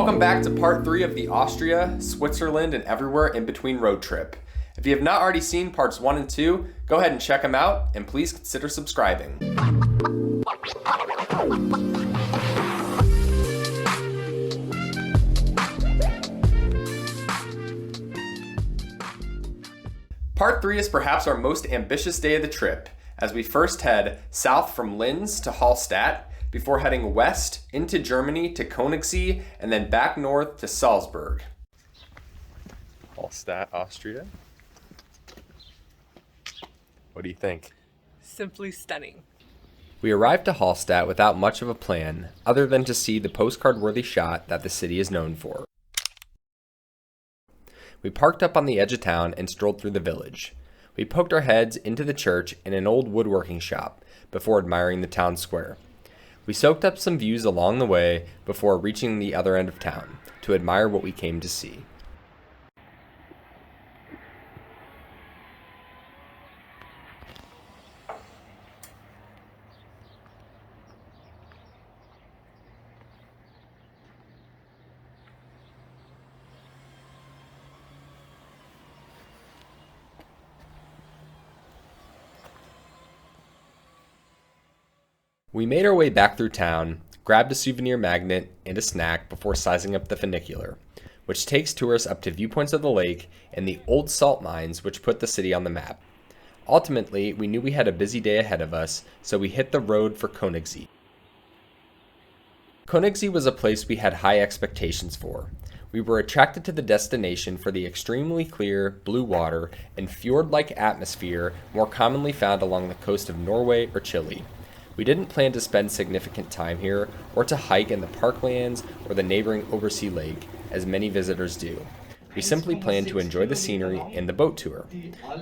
Welcome back to part 3 of the Austria, Switzerland, and everywhere in between road trip. If you have not already seen parts 1 and 2, go ahead and check them out, and please consider subscribing. Part 3 is perhaps our most ambitious day of the trip, as we first head south from Linz to Hallstatt, before heading west into Germany to Konigssee, and then back north to Salzburg. Hallstatt, Austria. What do you think? Simply stunning. We arrived to Hallstatt without much of a plan, other than to see the postcard-worthy shot that the city is known for. We parked up on the edge of town and strolled through the village. We poked our heads into the church and an old woodworking shop before admiring the town square. We soaked up some views along the way before reaching the other end of town to admire what we came to see. We made our way back through town, grabbed a souvenir magnet and a snack before sizing up the funicular, which takes tourists up to viewpoints of the lake and the old salt mines which put the city on the map. Ultimately, we knew we had a busy day ahead of us, so we hit the road for Konigssee. Konigssee was a place we had high expectations for. We were attracted to the destination for the extremely clear blue water and fjord-like atmosphere more commonly found along the coast of Norway or Chile. We didn't plan to spend significant time here or to hike in the parklands or the neighboring Oversea Lake, as many visitors do. We simply planned to enjoy the scenery and the boat tour.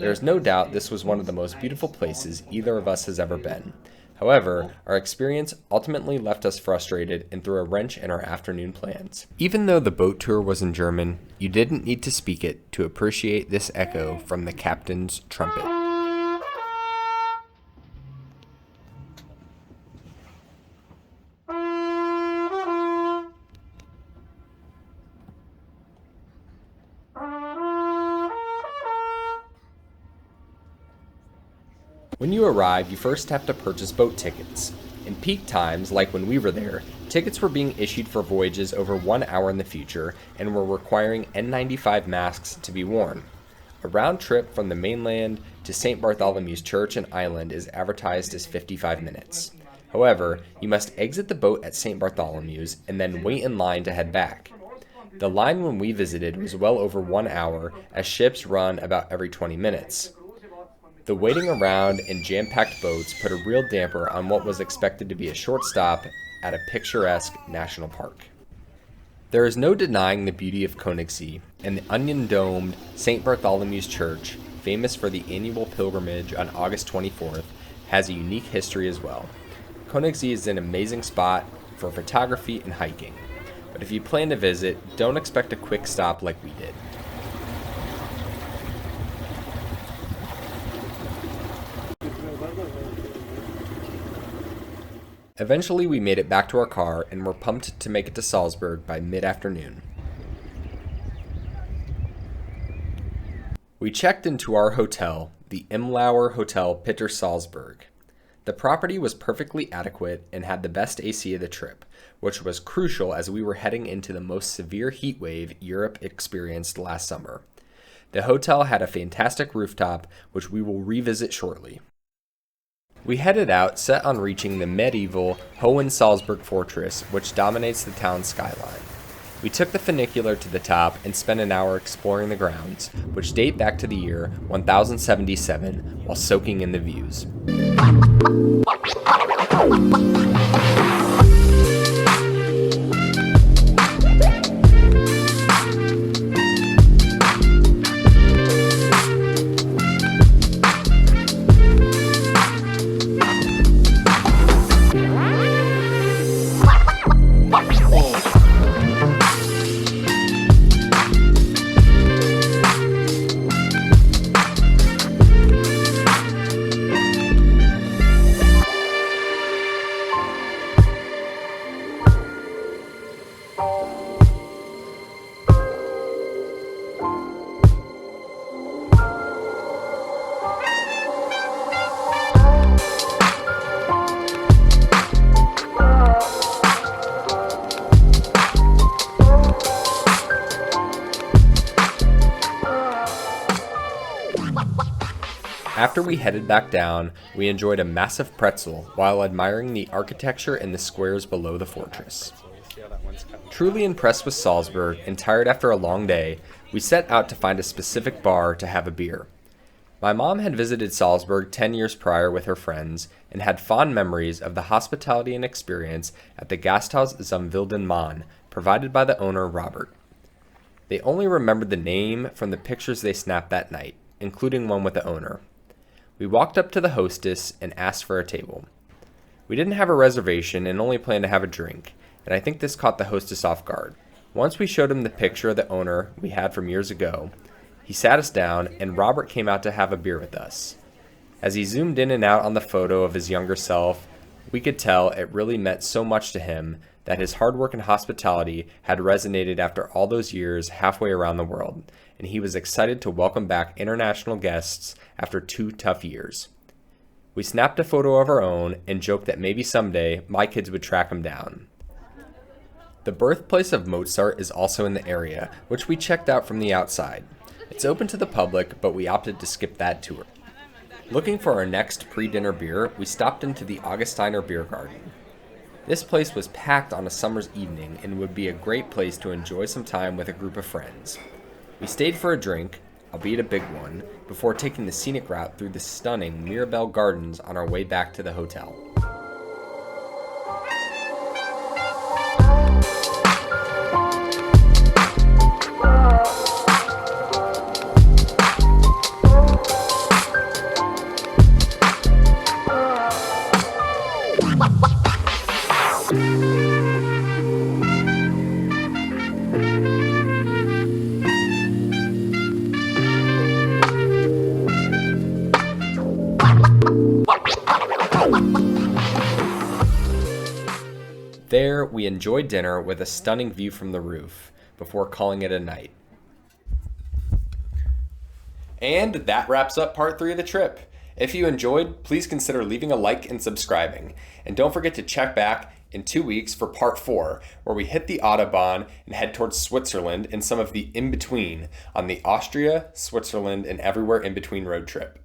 There is no doubt this was one of the most beautiful places either of us has ever been. However, our experience ultimately left us frustrated and threw a wrench in our afternoon plans. Even though the boat tour was in German, you didn't need to speak it to appreciate this echo from the captain's trumpet. When you arrive, you first have to purchase boat tickets. In peak times, like when we were there, tickets were being issued for voyages over 1 hour in the future and were requiring N95 masks to be worn. A round trip from the mainland to St. Bartholomew's Church and Island is advertised as 55 minutes. However, you must exit the boat at St. Bartholomew's and then wait in line to head back. The line when we visited was well over 1 hour, as ships run about every 20 minutes. The waiting around in jam-packed boats put a real damper on what was expected to be a short stop at a picturesque national park. There is no denying the beauty of Konigssee, and the onion-domed St. Bartholomew's Church, famous for the annual pilgrimage on August 24th, has a unique history as well. Konigssee is an amazing spot for photography and hiking, but if you plan to visit, don't expect a quick stop like we did. Eventually, we made it back to our car and were pumped to make it to Salzburg by mid-afternoon. We checked into our hotel, the Imlauer Hotel Pitter Salzburg. The property was perfectly adequate and had the best AC of the trip, which was crucial as we were heading into the most severe heat wave Europe experienced last summer. The hotel had a fantastic rooftop, which we will revisit shortly. We headed out, set on reaching the medieval Hohen Salzburg Fortress, which dominates the town's skyline. We took the funicular to the top and spent an hour exploring the grounds, which date back to the year 1077, while soaking in the views. After we headed back down, we enjoyed a massive pretzel while admiring the architecture in the squares below the fortress. Truly impressed with Salzburg and tired after a long day, we set out to find a specific bar to have a beer. My mom had visited Salzburg 10 years prior with her friends and had fond memories of the hospitality and experience at the Gasthaus zum Wilden Mann, provided by the owner, Robert. They only remembered the name from the pictures they snapped that night, including one with the owner. We walked up to the hostess and asked for a table. We didn't have a reservation and only planned to have a drink, and I think this caught the hostess off guard. Once we showed him the picture of the owner we had from years ago, he sat us down, and Robert came out to have a beer with us. As he zoomed in and out on the photo of his younger self, we could tell it really meant so much to him that his hard work and hospitality had resonated after all those years halfway around the world, and he was excited to welcome back international guests after 2 tough years. We snapped a photo of our own and joked that maybe someday my kids would track him down. The birthplace of Mozart is also in the area, which we checked out from the outside. It's open to the public, but we opted to skip that tour. Looking for our next pre-dinner beer, we stopped into the Augustiner Beer Garden. This place was packed on a summer's evening and would be a great place to enjoy some time with a group of friends. We stayed for a drink, albeit a big one, before taking the scenic route through the stunning Mirabell Gardens on our way back to the hotel. There, we enjoyed dinner with a stunning view from the roof, before calling it a night. And that wraps up part 3 of the trip. If you enjoyed, please consider leaving a like and subscribing. And don't forget to check back in 2 weeks for part 4, where we hit the Autobahn and head towards Switzerland and some of the in-between on the Austria, Switzerland, and everywhere in between road trip.